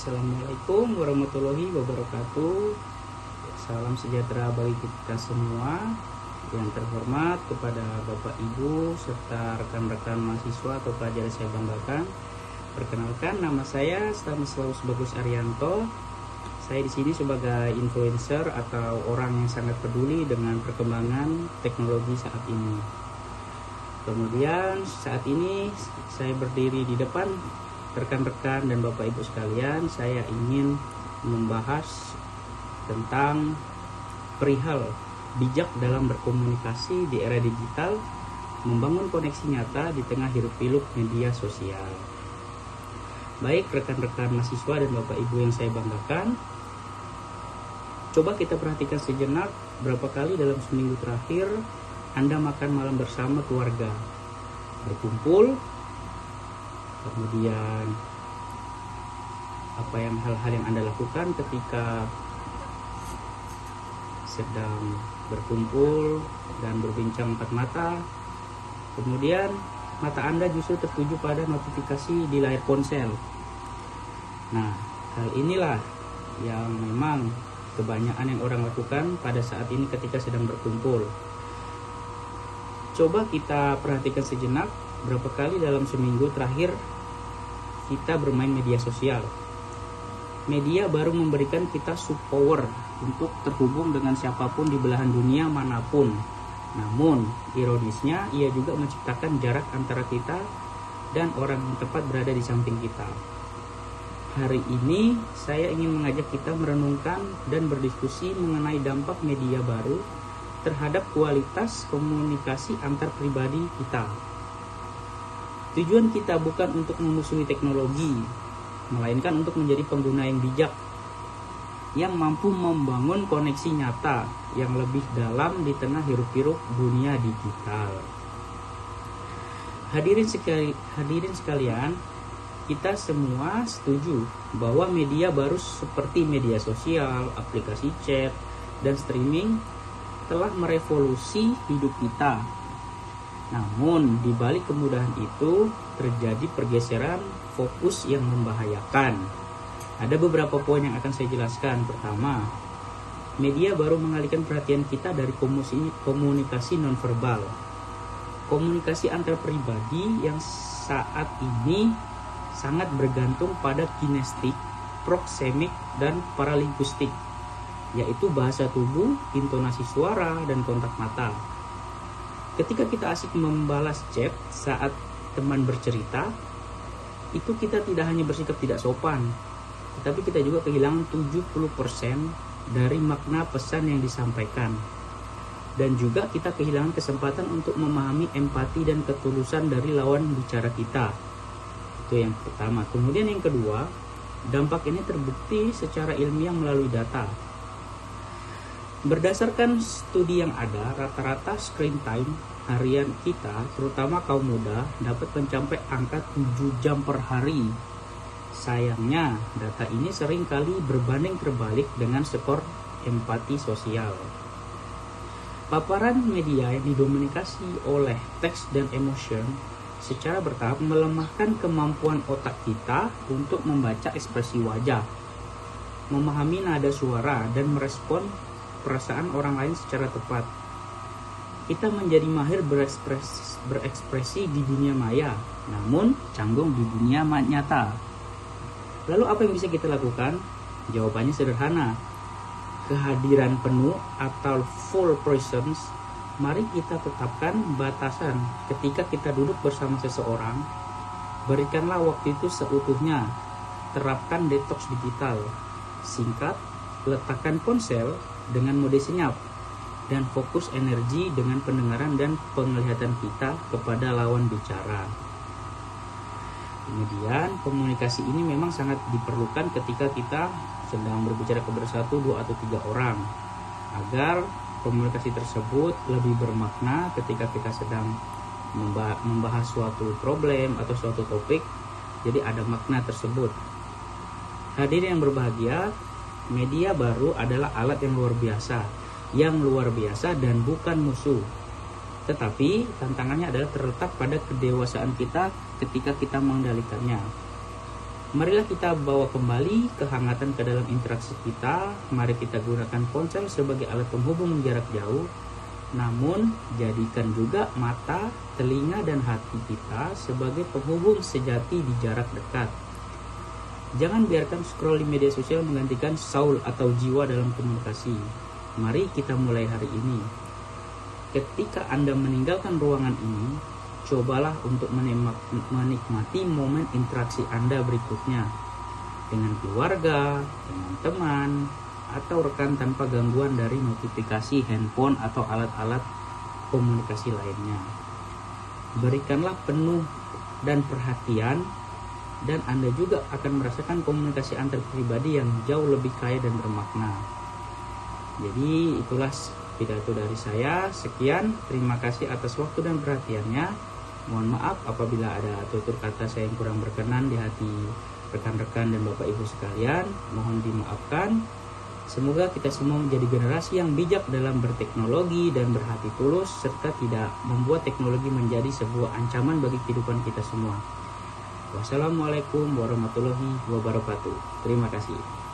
Assalamualaikum warahmatullahi wabarakatuh. Salam sejahtera bagi kita semua. Yang terhormat kepada Bapak Ibu serta rekan-rekan mahasiswa atau pelajar yang saya banggakan. Perkenalkan, nama saya Stanislaus Bagus Arianto. Saya di sini sebagai influencer atau orang yang sangat peduli dengan perkembangan teknologi saat ini. Kemudian saat ini saya berdiri di depan rekan-rekan dan Bapak Ibu sekalian. Saya ingin membahas tentang perihal bijak dalam berkomunikasi di era digital, membangun koneksi nyata di tengah hiruk-pikuk media sosial. Baik rekan-rekan mahasiswa dan Bapak Ibu yang saya banggakan, coba kita perhatikan sejenak berapa kali dalam seminggu terakhir Anda makan malam bersama keluarga, berkumpul. Kemudian hal-hal yang Anda lakukan ketika sedang berkumpul dan berbincang empat mata. Kemudian mata Anda justru tertuju pada notifikasi di layar ponsel. Nah, hal inilah yang memang kebanyakan yang orang lakukan pada saat ini ketika sedang berkumpul. Coba kita perhatikan sejenak berapa kali dalam seminggu terakhir kita bermain media sosial. Media baru memberikan kita superpower untuk terhubung dengan siapapun di belahan dunia manapun. Namun, ironisnya ia juga menciptakan jarak antara kita dan orang yang tepat berada di samping kita. Hari ini saya ingin mengajak kita merenungkan dan berdiskusi mengenai dampak media baru terhadap kualitas komunikasi antar pribadi kita. Tujuan kita bukan untuk memusuhi teknologi, melainkan untuk menjadi pengguna yang bijak, yang mampu membangun koneksi nyata yang lebih dalam di tengah hiruk-pikuk dunia digital. Hadirin sekalian, kita semua setuju bahwa media baru seperti media sosial, aplikasi chat, dan streaming telah merevolusi hidup kita. Namun, di balik kemudahan itu terjadi pergeseran fokus yang membahayakan. Ada beberapa poin yang akan saya jelaskan. Pertama, media baru mengalihkan perhatian kita dari komunikasi nonverbal. Komunikasi antar pribadi yang saat ini sangat bergantung pada kinestik, proksemik, dan paralinguistik, yaitu bahasa tubuh, intonasi suara, dan kontak mata. Ketika kita asik membalas chat saat teman bercerita, itu kita tidak hanya bersikap tidak sopan, tetapi kita juga kehilangan 70% dari makna pesan yang disampaikan. Dan juga kita kehilangan kesempatan untuk memahami empati dan ketulusan dari lawan bicara kita. Itu yang pertama. Kemudian yang kedua, dampak ini terbukti secara ilmiah melalui data. Berdasarkan studi yang ada, rata-rata screen time harian kita, terutama kaum muda, dapat mencapai angka 7 jam per hari. Sayangnya, data ini sering kali berbanding terbalik dengan skor empati sosial. Paparan media yang didominasi oleh teks dan emotion secara bertahap melemahkan kemampuan otak kita untuk membaca ekspresi wajah, memahami nada suara, dan merespon perasaan orang lain secara tepat. Kita menjadi mahir berekspresi di dunia maya, namun canggung di dunia nyata. Lalu apa yang bisa kita lakukan? Jawabannya sederhana. Kehadiran penuh atau full presence. Mari kita tetapkan batasan ketika kita duduk bersama seseorang. Berikanlah waktu itu seutuhnya. Terapkan detox digital. Singkat, letakkan ponsel dengan mode senyap dan fokus energi dengan pendengaran dan penglihatan kita kepada lawan bicara. Kemudian komunikasi ini memang sangat diperlukan ketika kita sedang berbicara kepada 1, 2, atau 3 orang, agar komunikasi tersebut lebih bermakna ketika kita sedang membahas suatu problem atau suatu topik. Jadi ada makna tersebut. Hadirin yang berbahagia, media baru adalah alat yang luar biasa dan bukan musuh. Tetapi tantangannya adalah terletak pada kedewasaan kita ketika kita mengendalikannya. Marilah kita bawa kembali kehangatan ke dalam interaksi kita. Mari kita gunakan ponsel sebagai alat penghubung jarak jauh. Namun, jadikan juga mata, telinga, dan hati kita sebagai penghubung sejati di jarak dekat. Jangan biarkan scrolling media sosial menggantikan soul atau jiwa dalam komunikasi. Mari kita mulai hari ini. Ketika Anda meninggalkan ruangan ini, cobalah untuk menikmati momen interaksi Anda berikutnya dengan keluarga, dengan teman, atau rekan tanpa gangguan dari notifikasi handphone atau alat-alat komunikasi lainnya. Berikanlah penuh dan perhatian, dan Anda juga akan merasakan komunikasi antar pribadi yang jauh lebih kaya dan bermakna. Jadi itulah pidato dari saya. Sekian, terima kasih atas waktu dan perhatiannya. Mohon maaf apabila ada tutur kata saya yang kurang berkenan di hati rekan-rekan dan Bapak Ibu sekalian. Mohon dimaafkan. Semoga kita semua menjadi generasi yang bijak dalam berteknologi dan berhati tulus, serta tidak membuat teknologi menjadi sebuah ancaman bagi kehidupan kita semua. Wassalamualaikum warahmatullahi wabarakatuh. Terima kasih.